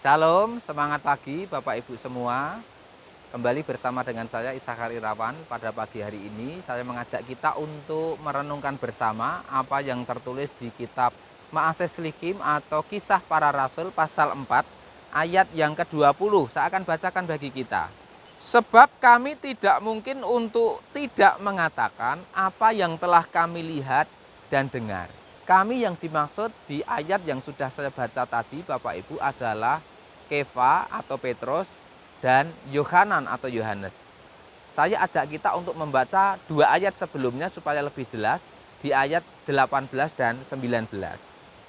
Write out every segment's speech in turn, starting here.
Shalom, semangat pagi Bapak Ibu semua. Kembali bersama dengan saya Ishakar Irawan. Pada pagi hari ini saya mengajak kita untuk merenungkan bersama apa yang tertulis di kitab Ma'aseh Shlikim atau Kisah Para Rasul pasal 4 ayat yang ke-20. Saya akan bacakan bagi kita. Sebab kami tidak mungkin untuk tidak mengatakan apa yang telah kami lihat dan dengar. Kami yang dimaksud di ayat yang sudah saya baca tadi Bapak Ibu adalah Kefa atau Petrus dan Yohanan atau Yohanes. Saya ajak kita untuk membaca dua ayat sebelumnya supaya lebih jelas di ayat 18 dan 19.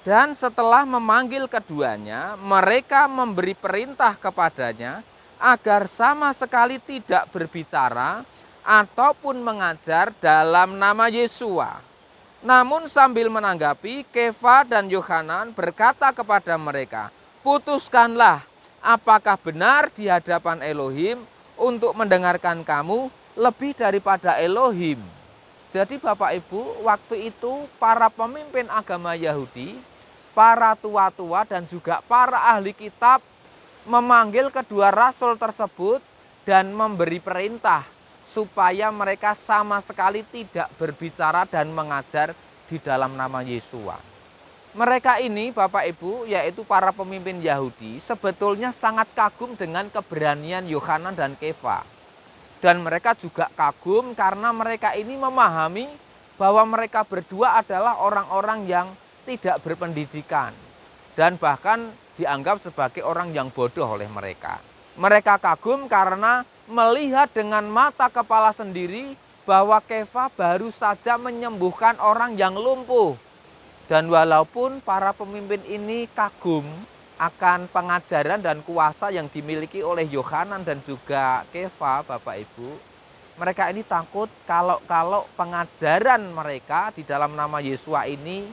Dan setelah memanggil keduanya, mereka memberi perintah kepadanya agar sama sekali tidak berbicara ataupun mengajar dalam nama Yesua. Namun sambil menanggapi, Kefa dan Yohanan berkata kepada mereka, "Putuskanlah, apakah benar di hadapan Elohim untuk mendengarkan kamu lebih daripada Elohim?" Jadi Bapak Ibu, waktu itu para pemimpin agama Yahudi, para tua-tua dan juga para ahli kitab memanggil kedua rasul tersebut dan memberi perintah supaya mereka sama sekali tidak berbicara dan mengajar di dalam nama Yesua. Mereka ini Bapak Ibu, yaitu para pemimpin Yahudi, sebetulnya sangat kagum dengan keberanian Yohanan dan Kefa. Dan mereka juga kagum karena mereka ini memahami bahwa mereka berdua adalah orang-orang yang tidak berpendidikan. Dan bahkan dianggap sebagai orang yang bodoh oleh mereka. Mereka kagum karena melihat dengan mata kepala sendiri bahwa Kefa baru saja menyembuhkan orang yang lumpuh. Dan walaupun para pemimpin ini kagum akan pengajaran dan kuasa yang dimiliki oleh Yohanan dan juga Kefa, Bapak Ibu, mereka ini takut kalau pengajaran mereka di dalam nama Yesua ini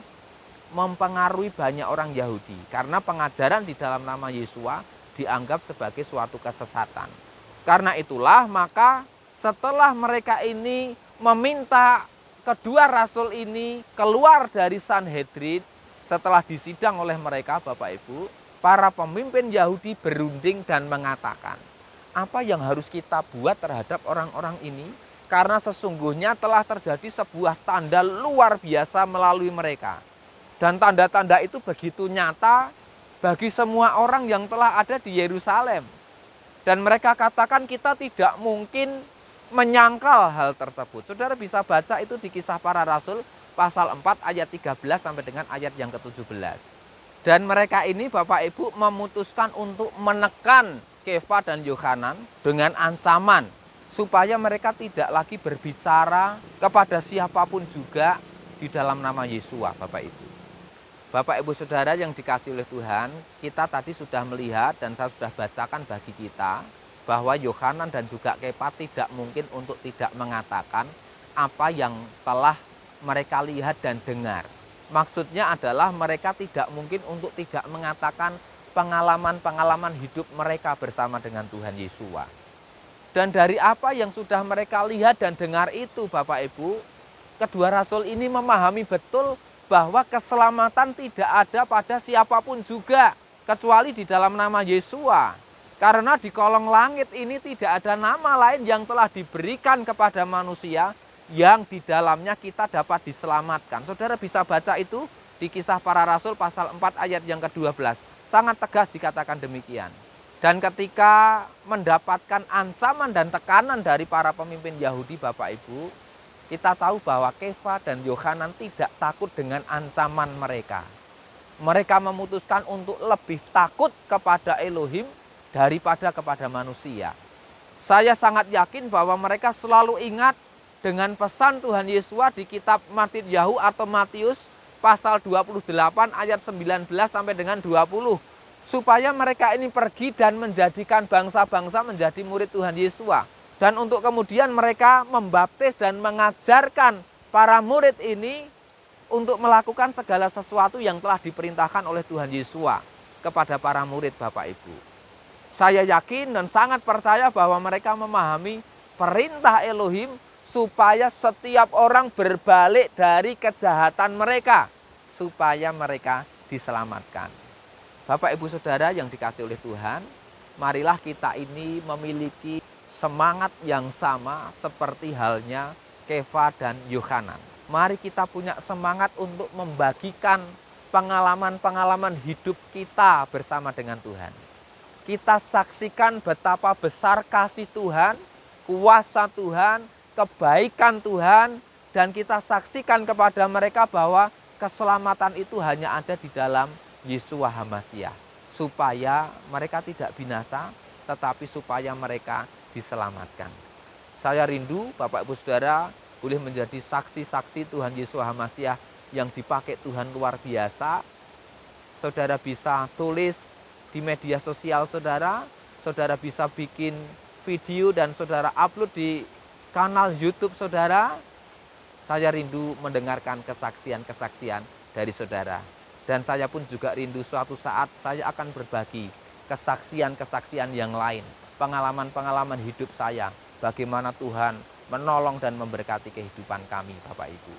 mempengaruhi banyak orang Yahudi. Karena pengajaran di dalam nama Yesua dianggap sebagai suatu kesesatan. Karena itulah maka setelah mereka ini meminta kedua rasul ini keluar dari Sanhedrin, setelah disidang oleh mereka Bapak Ibu, para pemimpin Yahudi berunding dan mengatakan, apa yang harus kita buat terhadap orang-orang ini? Karena sesungguhnya telah terjadi sebuah tanda luar biasa melalui mereka. Dan tanda-tanda itu begitu nyata bagi semua orang yang telah ada di Yerusalem. Dan mereka katakan kita tidak mungkin menyangkal hal tersebut. Saudara bisa baca itu di Kisah Para Rasul pasal 4 ayat 13 sampai dengan ayat yang ke-17. Dan mereka ini Bapak Ibu memutuskan untuk menekan Kefa dan Yohanan dengan ancaman supaya mereka tidak lagi berbicara kepada siapapun juga di dalam nama Yesua, Bapak Ibu. Bapak Ibu Saudara yang dikasihi oleh Tuhan, kita tadi sudah melihat dan saya sudah bacakan bagi kita bahwa Yohanan dan juga Kefa tidak mungkin untuk tidak mengatakan apa yang telah mereka lihat dan dengar. Maksudnya adalah mereka tidak mungkin untuk tidak mengatakan pengalaman-pengalaman hidup mereka bersama dengan Tuhan Yesua. Dan dari apa yang sudah mereka lihat dan dengar itu Bapak Ibu, kedua rasul ini memahami betul bahwa keselamatan tidak ada pada siapapun juga kecuali di dalam nama Yesua. Karena di kolong langit ini tidak ada nama lain yang telah diberikan kepada manusia yang di dalamnya kita dapat diselamatkan. Saudara bisa baca itu di Kisah Para Rasul pasal 4 ayat yang ke-12. Sangat tegas dikatakan demikian. Dan ketika mendapatkan ancaman dan tekanan dari para pemimpin Yahudi Bapak Ibu, kita tahu bahwa Kefa dan Yohanan tidak takut dengan ancaman mereka. Mereka memutuskan untuk lebih takut kepada Elohim daripada kepada manusia. Saya sangat yakin bahwa mereka selalu ingat dengan pesan Tuhan Yesua di kitab Mattityahu atau Matius pasal 28 ayat 19 sampai dengan 20. Supaya mereka ini pergi dan menjadikan bangsa-bangsa menjadi murid Tuhan Yesua. Dan untuk kemudian mereka membaptis dan mengajarkan para murid ini untuk melakukan segala sesuatu yang telah diperintahkan oleh Tuhan Yesua kepada para murid Bapak Ibu. Saya yakin dan sangat percaya bahwa mereka memahami perintah Elohim supaya setiap orang berbalik dari kejahatan mereka, supaya mereka diselamatkan. Bapak Ibu Saudara yang dikasihi oleh Tuhan, marilah kita ini memiliki semangat yang sama seperti halnya Kefa dan Yohanan. Mari kita punya semangat untuk membagikan pengalaman-pengalaman hidup kita bersama dengan Tuhan. Kita saksikan betapa besar kasih Tuhan, kuasa Tuhan, kebaikan Tuhan, dan kita saksikan kepada mereka bahwa keselamatan itu hanya ada di dalam Yeshua HaMasyiah, supaya mereka tidak binasa, tetapi supaya mereka diselamatkan. Saya rindu Bapak Ibu Saudara boleh menjadi saksi-saksi Tuhan Yeshua HaMasyiah yang dipakai Tuhan luar biasa. Saudara bisa tulis di media sosial saudara, saudara bisa bikin video dan saudara upload di kanal YouTube saudara. Saya rindu mendengarkan kesaksian-kesaksian dari saudara. Dan saya pun juga rindu suatu saat saya akan berbagi kesaksian-kesaksian yang lain, pengalaman-pengalaman hidup saya, bagaimana Tuhan menolong dan memberkati kehidupan kami, Bapak Ibu.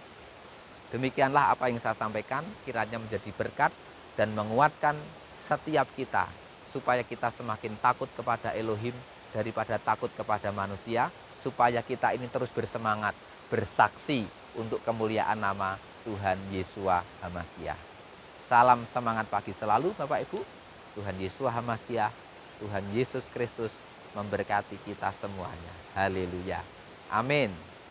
Demikianlah apa yang saya sampaikan, kiranya menjadi berkat dan menguatkan setiap kita, supaya kita semakin takut kepada Elohim daripada takut kepada manusia, supaya kita ini terus bersemangat, bersaksi untuk kemuliaan nama Tuhan Yeshua HaMasyiah. Salam semangat pagi selalu Bapak Ibu. Tuhan Yeshua HaMasyiah, Tuhan Yesus Kristus memberkati kita semuanya. Haleluya. Amin.